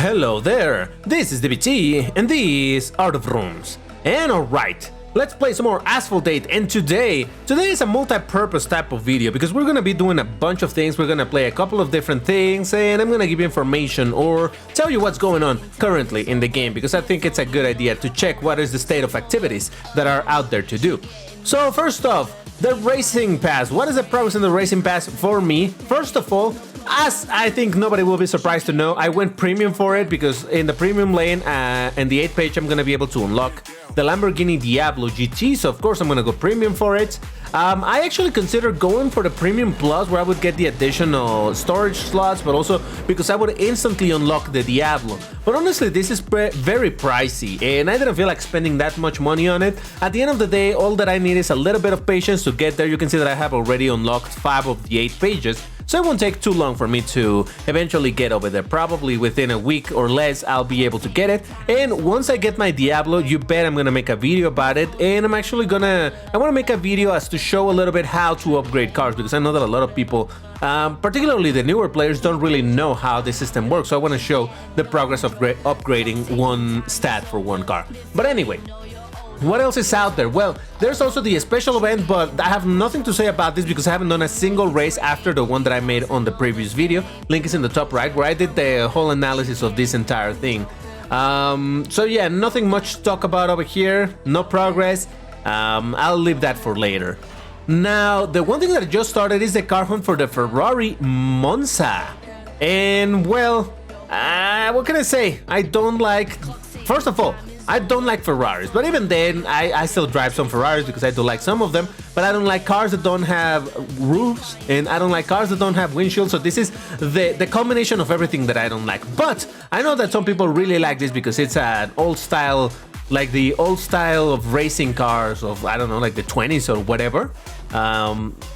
Hello there, this is DBT and these are the rooms. And alright, let's play some more Asphalt 8, and today is a multi-purpose type of video because we're gonna be doing a bunch of things. We're gonna play a couple of different things and I'm gonna give you information or tell you what's going on currently in the game because I think it's a good idea to check what is the state of activities that are out there to do. So first off, the Racing Pass. What is the progress in the Racing Pass for me? First of all, as I think nobody will be surprised to know, I went premium for it because in the premium lane and the 8th page I'm gonna be able to unlock the Lamborghini Diablo GT, so of course I'm gonna go premium for it. I actually considered going for the premium plus where I would get the additional storage slots, but also because I would instantly unlock the Diablo. But honestly, this is very pricey and I didn't feel like spending that much money on it. At the end of the day, all that I need is a little bit of patience to get there. You can see that I have already unlocked 5 of the 8 pages. So it won't take too long for me to eventually get over there. Probably within a week or less, I'll be able to get it. And once I get my Diablo, you bet I'm gonna make a video about it. And I'm actually I wanna make a video as to show a little bit how to upgrade cars because I know that a lot of people, particularly the newer players, don't really know how the system works. So I wanna show the progress of upgrading one stat for one car. But anyway, what else is out there? Well, there's also the special event, but I have nothing to say about this because I haven't done a single race after the one that I made on the previous video. Link is in the top right where I did the whole analysis of this entire thing. So yeah, nothing much to talk about over here, no progress. I'll leave that for later. Now, the one thing that I just started is the car hunt for the Ferrari Monza. And well, what can I say? I don't like, first of all, I don't like Ferraris, but even then, I still drive some Ferraris because I do like some of them, but I don't like cars that don't have roofs, and I don't like cars that don't have windshields, so this is the combination of everything that I don't like. But I know that some people really like this because it's an old style, like the old style of racing cars of, I don't know, like the 20s or whatever.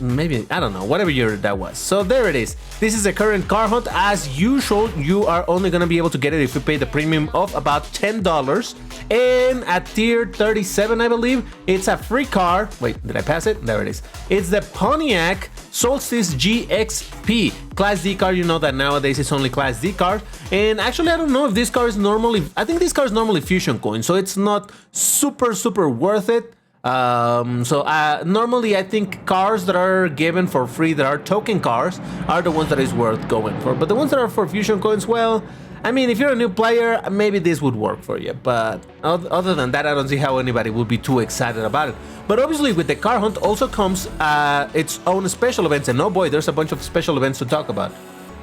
Maybe, I don't know, whatever year that was. So there it is. This is the current car hunt. As usual, you are only gonna be able to get it if you pay the premium of about $10. And at tier 37, I believe, it's a free car. Wait, did I pass it? There it is. It's the Pontiac Solstice GXP Class D car. You know that nowadays it's only Class D cars. And actually, I don't know if this car is normally, I think this car is normally Fusion Coin, so it's not super worth it. Normally I think cars that are given for free, that are token cars, are the ones that is worth going for. But the ones that are for Fusion Coins, well, I mean, if you're a new player, maybe this would work for you. But other than that, I don't see how anybody would be too excited about it. But obviously with the car hunt also comes its own special events. And oh boy, there's a bunch of special events to talk about.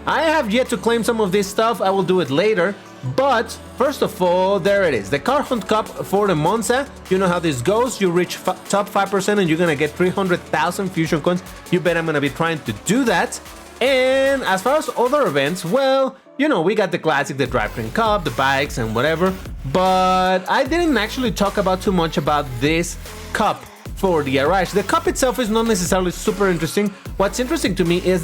I have yet to claim some of this stuff. I will do it later. But first of all, there it is. The Car Hunt Cup for the Monza. You know how this goes. You reach top 5% and you're gonna get 300,000 Fusion Coins. You bet I'm gonna be trying to do that. And as far as other events, well, you know, we got the classic, the Drivetrain Cup, the bikes and whatever. But I didn't actually talk about too much about this cup for the Arash. The cup itself is not necessarily super interesting. What's interesting to me is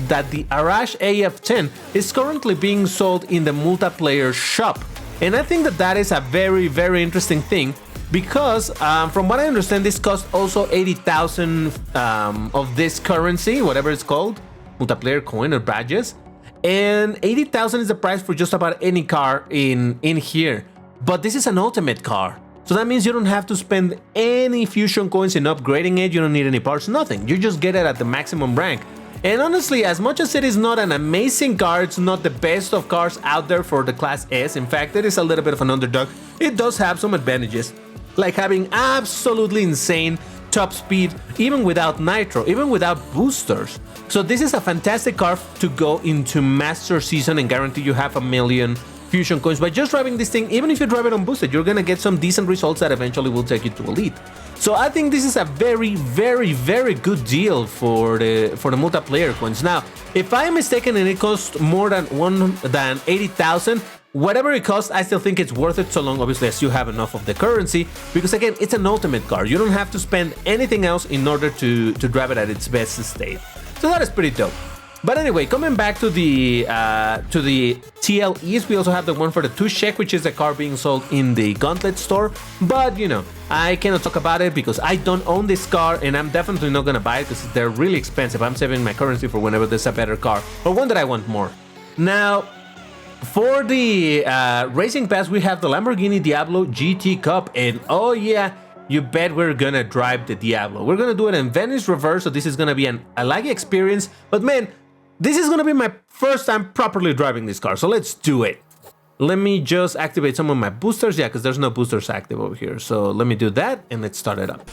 that the Arash AF10 is currently being sold in the multiplayer shop. And I think that is a very interesting thing because from what I understand, this costs also 80,000 of this currency, whatever it's called, multiplayer coin or badges. And 80,000 is the price for just about any car in here. But this is an ultimate car. So that means you don't have to spend any Fusion Coins in upgrading it, you don't need any parts, nothing. You just get it at the maximum rank. And honestly, as much as it is not an amazing car, it's not the best of cars out there for the Class S. In fact, it is a little bit of an underdog. It does have some advantages, like having absolutely insane top speed, even without nitro, even without boosters. So this is a fantastic car to go into Master Season and guarantee you have 1,000,000 Fusion Coins. By just driving this thing, even if you drive it unboosted, you're gonna get some decent results that eventually will take you to Elite. So I think this is a very good deal for the multiplayer coins. Now, if I'm mistaken and it costs more than 80,000, whatever it costs, I still think it's worth it so long, obviously, as you have enough of the currency. Because again, it's an ultimate car. You don't have to spend anything else in order to drive it at its best state. So that is pretty dope. But anyway, coming back to the TLEs, we also have the one for the Tushek, which is a car being sold in the Gauntlet store. But, you know, I cannot talk about it because I don't own this car and I'm definitely not gonna buy it because they're really expensive. I'm saving my currency for whenever there's a better car or one that I want more. Now, For the Racing Pass, we have the Lamborghini Diablo GT Cup, and oh yeah, you bet we're gonna drive the Diablo. We're gonna do it in Venice reverse, so this is gonna be a laggy experience, but man, this is gonna be my first time properly driving this car, so let's do it. Let me just activate some of my boosters, yeah, because there's no boosters active over here, so let me do that, and let's start it up.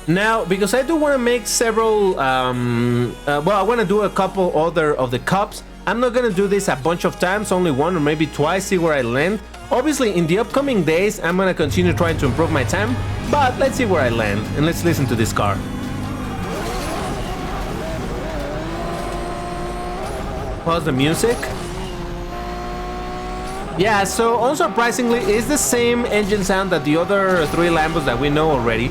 Now, because I do want to make several, well, I want to do a couple other of the cups. I'm not going to do this a bunch of times, only one or maybe twice, see where I land. Obviously, in the upcoming days, I'm going to continue trying to improve my time, but let's see where I land, and let's listen to this car. Pause the music. Yeah, so unsurprisingly, it's the same engine sound that the other 3 Lambos that we know already.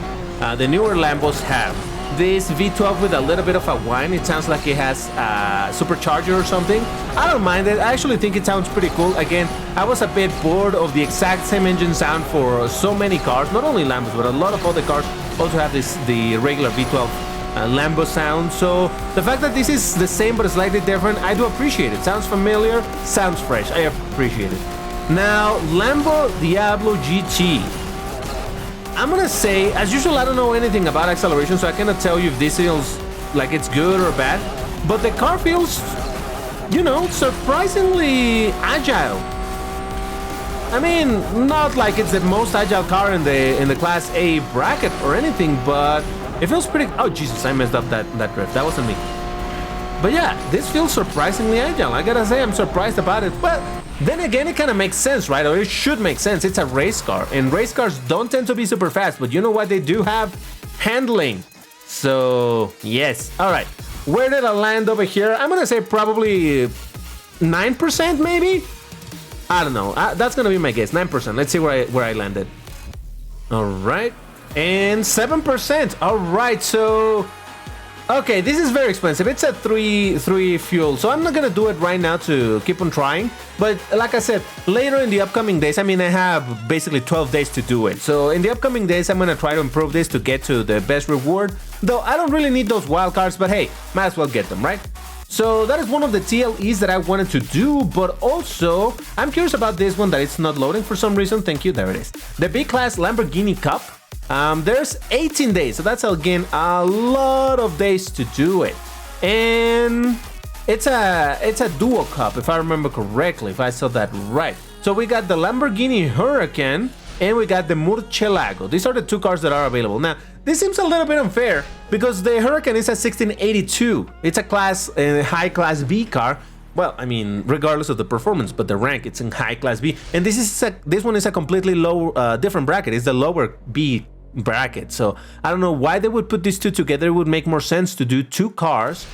The newer Lambos have this V12 with a little bit of a whine. It sounds like it has a supercharger or something. I don't mind it. I actually think it sounds pretty cool. Again, I was a bit bored of the exact same engine sound for so many cars. Not only Lambos, but a lot of other cars also have the regular V12 Lambo sound. So the fact that this is the same but slightly different, I do appreciate it. Sounds familiar, sounds fresh. I appreciate it. Now, Lambo Diablo GT. I'm gonna say, as usual, I don't know anything about acceleration, so I cannot tell you if this feels like it's good or bad, but the car feels, you know, surprisingly agile. I mean, not like it's the most agile car in the Class A bracket or anything, but it feels pretty... Oh, Jesus, I messed up that drift. That wasn't me. But yeah, this feels surprisingly agile. I gotta say, I'm surprised about it, but then again, it kind of makes sense, right? Or it should make sense. It's a race car, and race cars don't tend to be super fast, but you know what? They do have handling. So, yes. All right. Where did I land over here? I'm going to say probably 9% maybe? I don't know. That's going to be my guess. 9%. Let's see where I landed. All right. And 7%. All right. So... Okay, this is very expensive. It's a 3 fuel, so I'm not gonna do it right now to keep on trying. But like I said, later in the upcoming days, I mean, I have basically 12 days to do it. So in the upcoming days, I'm gonna try to improve this to get to the best reward. Though I don't really need those wild cards, but hey, might as well get them, right? So that is one of the TLEs that I wanted to do, but also I'm curious about this one that it's not loading for some reason. Thank you, there it is. The B-Class Lamborghini Cup. There's 18 days, so that's again a lot of days to do it, and it's a duo cup if I remember correctly, if I saw that right. So we got the Lamborghini Huracan and we got the Murcielago. These are the 2 cars that are available. Now this seems a little bit unfair because the Huracan is a 1682. It's a high class B car. Well, I mean, regardless of the performance, but the rank, it's in high class B, and this one is a completely low, different bracket. It's the lower B bracket. So I don't know why they would put these 2 together. It would make more sense to do 2 cars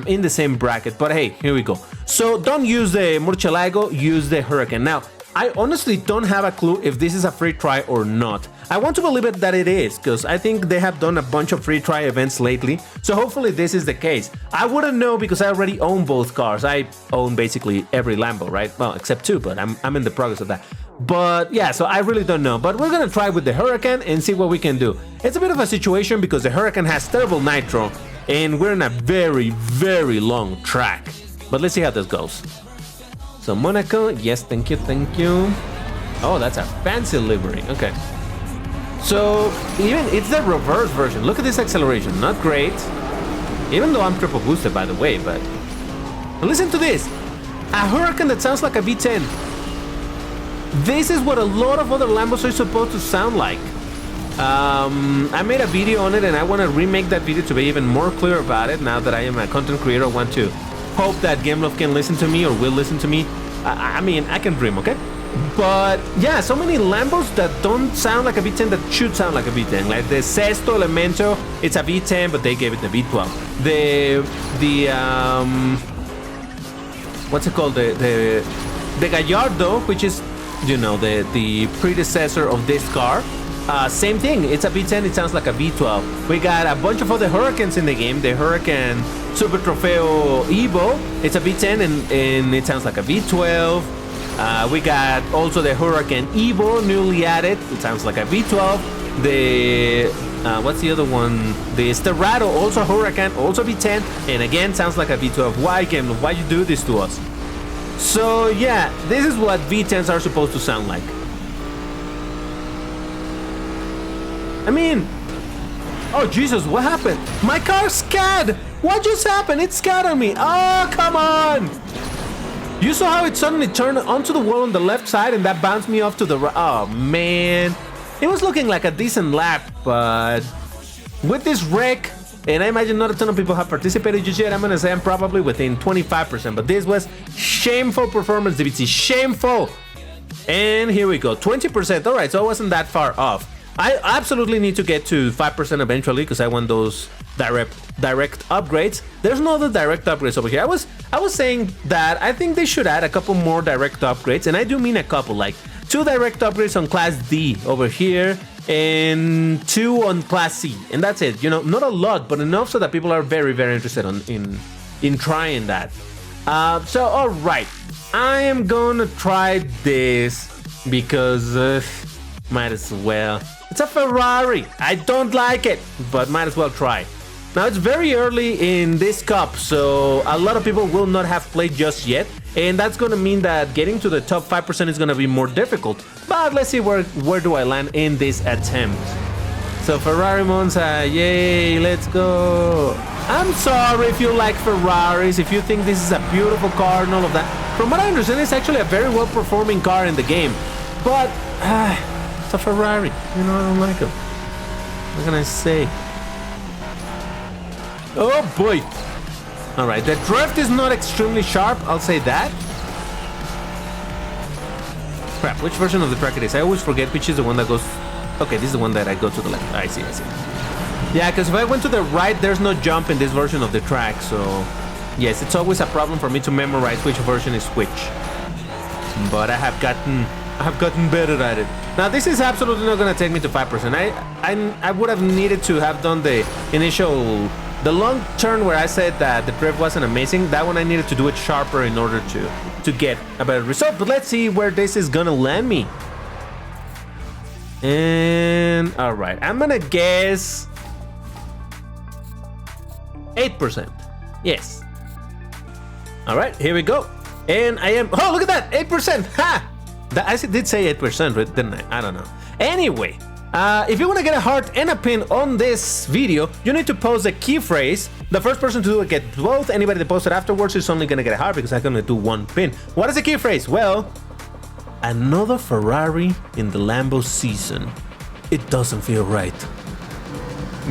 in the same bracket. But hey, here we go. So don't use the Murcielago, use the Huracan. Now, I honestly don't have a clue if this is a free try or not. I want to believe it that it is, because I think they have done a bunch of free try events lately. So hopefully this is the case. I wouldn't know because I already own both cars. I own basically every Lambo, right? Well, except 2, but I'm in the progress of that. But yeah, so I really don't know. But we're gonna try with the Huracan and see what we can do. It's a bit of a situation because the Huracan has terrible nitro and we're in a very, very long track. But let's see how this goes. So Monaco, yes, thank you, thank you. Oh, that's a fancy livery, okay. So even it's the reverse version. Look at this acceleration, not great. Even though I'm triple boosted, by the way, but listen to this. A Huracan that sounds like a V10. This is what a lot of other Lambos are supposed to sound like. I made a video on it and I want to remake that video to be even more clear about it. Now that I am a content creator, I want to hope that Gameloft can listen to me or will listen to me. I mean, I can dream, okay? But yeah, so many Lambos that don't sound like a V10 that should sound like a V10. Like the Sesto Elemento, it's a V10, but they gave it the V12. What's it called? The Gallardo, which is, you know, the predecessor of this car. Same thing, it's a V10, it sounds like a V12. We got a bunch of other Huracans in the game. The Huracan Super Trofeo Evo, it's a V10 and it sounds like a V12. We got also the Huracan Evo, newly added, it sounds like a V12. The, what's the other one? The Sterrato, also Huracan, also V10, and again, sounds like a V12. Why, Gameloft? Why you do this to us? So yeah, this is what V10s are supposed to sound like. I mean, oh Jesus, what happened? My car's scared! What just happened? It scared on me. Oh, come on! You saw how it suddenly turned onto the wall on the left side and that bounced me off to the right. Oh man. It was looking like a decent lap, but with this wreck, and I imagine not a ton of people have participated just yet, I'm gonna say I'm probably within 25%, but this was shameful performance, DBT, shameful! And here we go, 20%, alright, so I wasn't that far off. I absolutely need to get to 5% eventually, because I want those direct upgrades. There's no other direct upgrades over here. I was saying that I think they should add a couple more direct upgrades, and I do mean a couple, like 2 direct upgrades on Class D over here, and 2 on Class C, and that's it. You know, not a lot, but enough so that people are very, very interested in trying that. So, all right, I am gonna try this because might as well. It's a Ferrari. I don't like it, but might as well try. Now it's very early in this cup, so a lot of people will not have played just yet, and that's gonna mean that getting to the top 5% is gonna be more difficult. But let's see where do I land in this attempt. So Ferrari Monza, yay, let's go. I'm sorry if you like Ferraris, if you think this is a beautiful car and all of that. From what I understand, it's actually a very well-performing car in the game, but it's a Ferrari. You know, I don't like them. What can I say? Oh boy! Alright, the drift is not extremely sharp, I'll say that. Crap, which version of the track it is? I always forget which is the one that goes... Okay, this is the one that I go to the left. I see. Yeah, because if I went to the right, there's no jump in this version of the track, so... Yes, it's always a problem for me to memorize which version is which. But I have gotten better at it. Now, this is absolutely not going to take me to 5%. I would have needed to have done the initial... The long turn where I said that the drift wasn't amazing, that one I needed to do it sharper in order to get a better result. But let's see where this is gonna land me. And alright, I'm gonna guess 8%. Yes. Alright, here we go. And I am... Oh, look at that! 8%! Ha! I did say 8%, right? Didn't I? I don't know. Anyway... if you want to get a heart and a pin on this video, you need to post a key phrase. The first person to do it gets both. Anybody that posts it afterwards is only going to get a heart because I'm going to do 1 pin. What is the key phrase? Well, another Ferrari in the Lambo season. It doesn't feel right.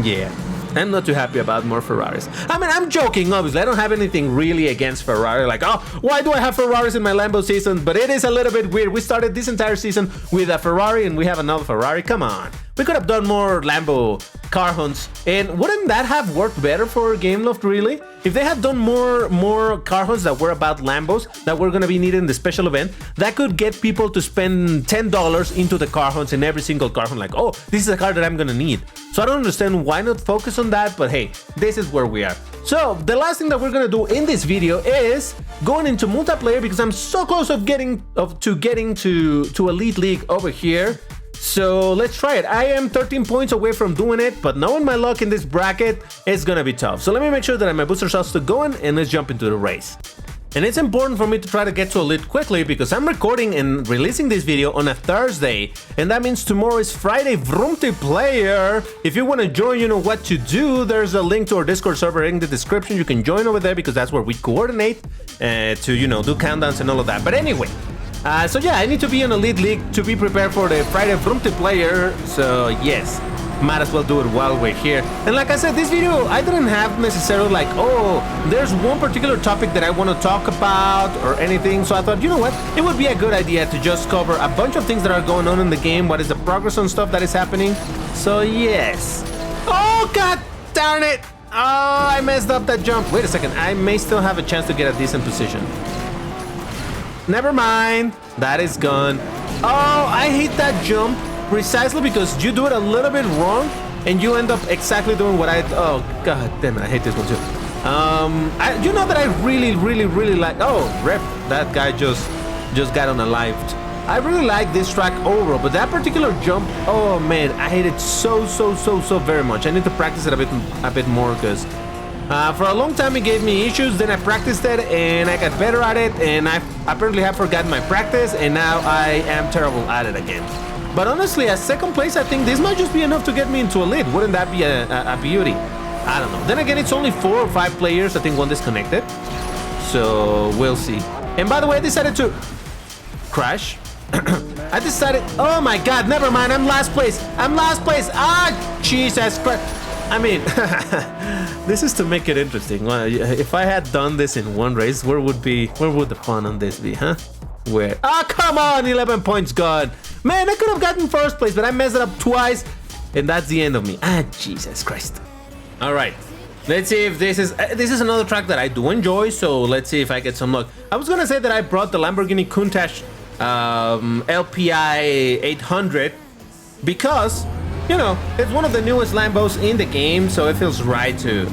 Yeah, I'm not too happy about more Ferraris. I mean, I'm joking, obviously. I don't have anything really against Ferrari. Like, oh, why do I have Ferraris in my Lambo season? But it is a little bit weird. We started this entire season with a Ferrari and we have another Ferrari. Come on. We could have done more Lambo car hunts. And wouldn't that have worked better for Gameloft, really? If they had done more car hunts that were about Lambos that were going to be needed in the special event, that could get people to spend $10 into the car hunts in every single car hunt. Like, oh, this is a car that I'm going to need. So I don't understand why not focus on that, but hey, this is where we are. So the last thing that we're going to do in this video is going into multiplayer because I'm so close to getting to Elite League over here. So let's try it. I am 13 points away from doing it, but knowing my luck in this bracket, it's gonna be tough. So let me make sure that my booster shot's still going and let's jump into the race. And it's important for me to try to get to Elite quickly because I'm recording and releasing this video on a Thursday, and that means tomorrow is Friday Multiplayer. If you want to join, you know what to do. There's a link to our Discord server in the description. You can join over there because that's where we coordinate to, you know, do countdowns and all of that. But anyway. So yeah, I need to be in Elite League to be prepared for the Friday Multiplayer, so yes, might as well do it while we're here. And like I said, this video, I didn't have necessarily like, oh, there's one particular topic that I want to talk about or anything, so I thought, you know what, it would be a good idea to just cover a bunch of things that are going on in the game, what is the progress on stuff that is happening, so yes. Oh, god darn it! Oh, I messed up that jump. Wait a second, I may still have a chance to get a decent position. Never mind, that is gone. Oh, I hate that jump precisely because you do it a little bit wrong and you end up exactly doing what I... Oh, god damn it, I hate this one too. You know that I really like... Oh, rip, that guy just got unalived. I really like this track overall, but that particular jump, oh man, I hate it so very much. I need to practice it a bit more because For a long time it gave me issues, then I practiced it and I got better at it, and I apparently have forgotten my practice, and now I am terrible at it again. But honestly, at second place, I think this might just be enough to get me into Elite. Wouldn't that be a beauty? I don't know. Then again, it's only 4 or 5 players. I think one disconnected. So we'll see. And by the way, I decided to crash. I decided, oh my god, never mind. I'm last place. Ah, Jesus Christ. I mean, this is to make it interesting. Well, if I had done this in one race, where would the fun on this be, huh? Where? Ah, come on, 11 points gone. Man, I could have gotten first place, but I messed it up twice, and that's the end of me. Ah, Jesus Christ. All right, let's see if this is another track that I do enjoy. So let's see if I get some luck. I was gonna say that I brought the Lamborghini Countach LPI 800 because, you know, it's one of the newest Lambos in the game, so it feels right to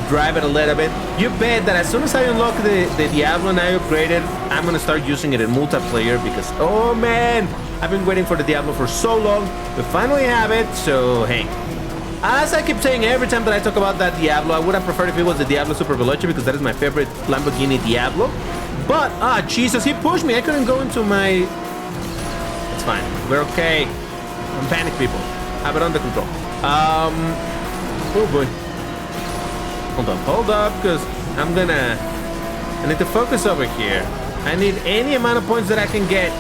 drive it a little bit. You bet that as soon as I unlock the Diablo and I upgrade it, I'm gonna start using it in multiplayer because, oh man, I've been waiting for the Diablo for so long. We finally have it, so hey. As I keep saying every time that I talk about that Diablo, I would have preferred if it was the Diablo Super Veloce because that is my favorite Lamborghini Diablo. But, Jesus, he pushed me. I couldn't go into my... It's fine. We're okay. I'm panic, people. Have it under control. Oh boy. Hold up, because I need to focus over here. I need any amount of points that I can get.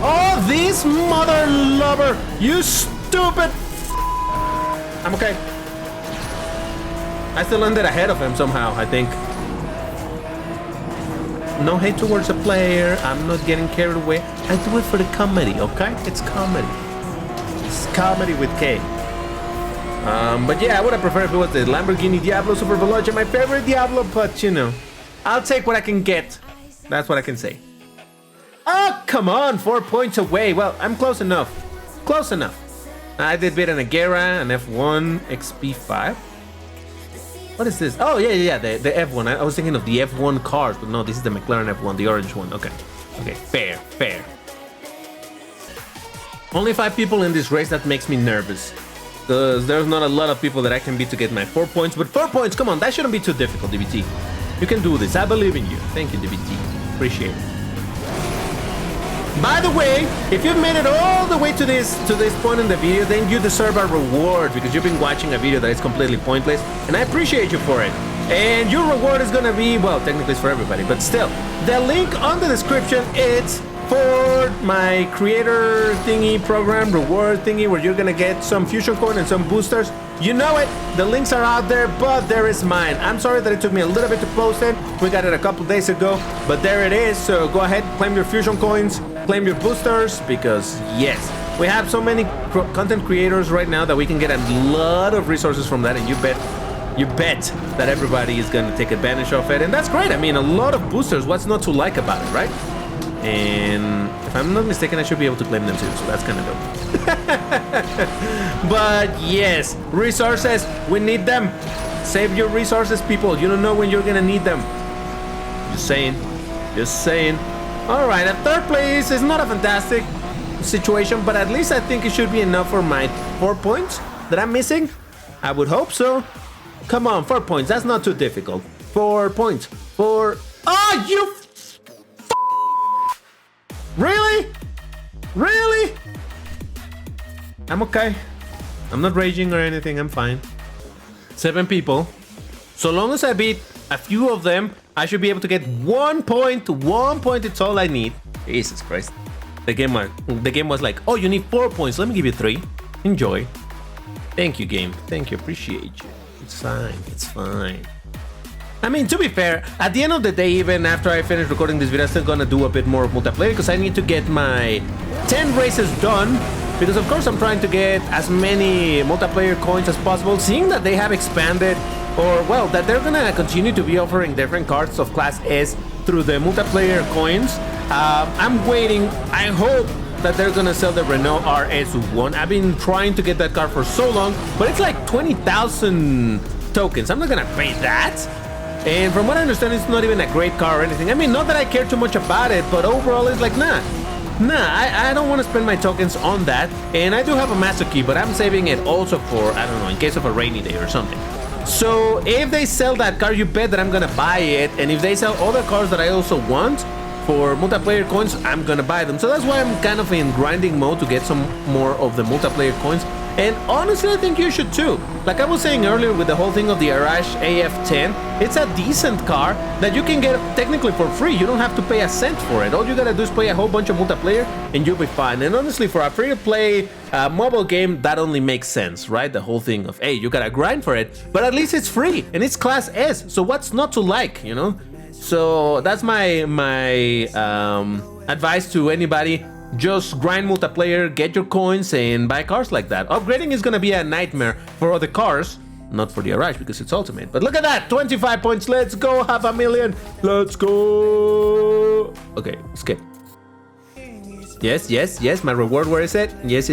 Oh, this mother lover! You stupid! I'm okay. I still ended ahead of him somehow, I think. No hate towards a player. I'm not getting carried away. I do it for the comedy, okay? It's comedy. It's comedy with K. But yeah, I would have preferred if it was the Lamborghini Diablo Super Veloce, my favorite Diablo, but you know, I'll take what I can get. That's what I can say. Oh, come on, 4 points away. Well, I'm close enough. Close enough. I did beat an Agera, an F1 XP5. What is this? Oh, yeah, the F1. I was thinking of the F1 cars, but no, this is the McLaren F1, the orange one. Okay, fair. Only 5 people in this race, that makes me nervous. Because there's not a lot of people that I can beat to get my 4 points. But 4 points, come on, that shouldn't be too difficult, DBT. You can do this. I believe in you. Thank you, DBT. Appreciate it. By the way, if you've made it all the way to this point in the video, then you deserve a reward because you've been watching a video that is completely pointless, and I appreciate you for it. And your reward is gonna be, well, technically it's for everybody, but still, the link on the description, it's for my creator thingy program, reward thingy, where you're gonna get some fusion coin and some boosters. You know it, the links are out there, but there is mine. I'm sorry that it took me a little bit to post it. We got it a couple days ago, but there it is. So go ahead, claim your fusion coins, claim your boosters, because yes, we have so many content creators right now that we can get a lot of resources from that, and you bet that everybody is gonna take advantage of it, and that's great. I mean, a lot of boosters, what's not to like about it, right? And if I'm not mistaken, I should be able to claim them too, so that's kind of dope. But yes, resources, we need them. Save your resources, people. You don't know when you're gonna need them. Just saying. All right, at third place is not a fantastic situation, but at least I think it should be enough for my 4 points that I'm missing. I would hope so. Come on, 4 points. That's not too difficult. 4 points. Oh, you. Really? I'm okay. I'm not raging or anything. I'm fine. 7 people. So long as I beat a few of them, I should be able to get 1 point. 1 point, it's all I need. Jesus Christ. The game was like, oh, you need 4 points. Let me give you 3. Enjoy. Thank you, game. Thank you. Appreciate you. It's fine. I mean, to be fair, at the end of the day, even after I finish recording this video, I'm still gonna do a bit more of multiplayer because I need to get my 10 races done. Because of course I'm trying to get as many multiplayer coins as possible, seeing that they have expanded, or well, that they're gonna continue to be offering different cards of Class S through the multiplayer coins. I'm waiting. I hope that they're gonna sell the Renault RS1. I've been trying to get that car for so long, but it's like 20,000 tokens. I'm not gonna pay that. And from what I understand, it's not even a great car or anything. I mean, not that I care too much about it, but overall it's like, nah. Nah, I don't want to spend my tokens on that. And I do have a master key, but I'm saving it also for, I don't know, in case of a rainy day or something. So if they sell that car, you bet that I'm gonna buy it. And if they sell other cars that I also want for multiplayer coins, I'm gonna buy them. So that's why I'm kind of in grinding mode to get some more of the multiplayer coins. And honestly, I think you should too. Like I was saying earlier with the whole thing of the Arash AF10, it's a decent car that you can get technically for free. You don't have to pay a cent for it. All you gotta do is play a whole bunch of multiplayer and you'll be fine. And honestly, for a free-to-play mobile game, that only makes sense, right? The whole thing of, hey, you gotta grind for it, but at least it's free and it's Class S. So what's not to like, you know? So that's my advice to anybody. Just grind multiplayer, get your coins, and buy cars like that. Upgrading is gonna be a nightmare for other cars, not for the Arash because it's ultimate. But look at that, 25 points. Let's go, 500,000. Let's go. Okay, skip. Yes. My reward, where is it? Yes.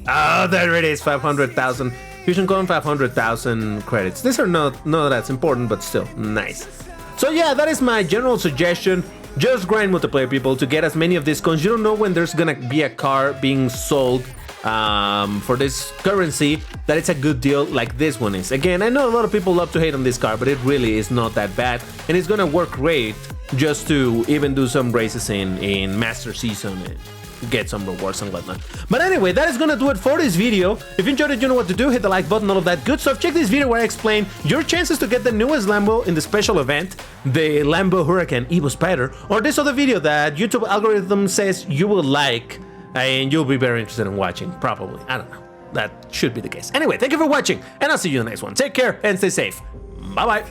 Oh, there it is, 500,000. Fusion coin, 500,000 credits. These are not that's important, but still nice. So yeah, that is my general suggestion. Just grind multiplayer, people, to get as many of these coins. You don't know when there's gonna be a car being sold for this currency that it's a good deal like this one is. Again, I know a lot of people love to hate on this car, but it really is not that bad, and it's gonna work great just to even do some races in Master Season and get some rewards and whatnot. But anyway, that is gonna do it for this video. If you enjoyed it, you know what to do. Hit the like button, all of that good stuff. Check this video where I explain your chances to get the newest Lambo in the special event, the Lambo Huracan Evo Spider, or this other video that YouTube algorithm says you will like and you'll be very interested in watching, probably. I don't know. That should be the case. Anyway, thank you for watching, and I'll see you in the next one. Take care and stay safe. Bye-bye.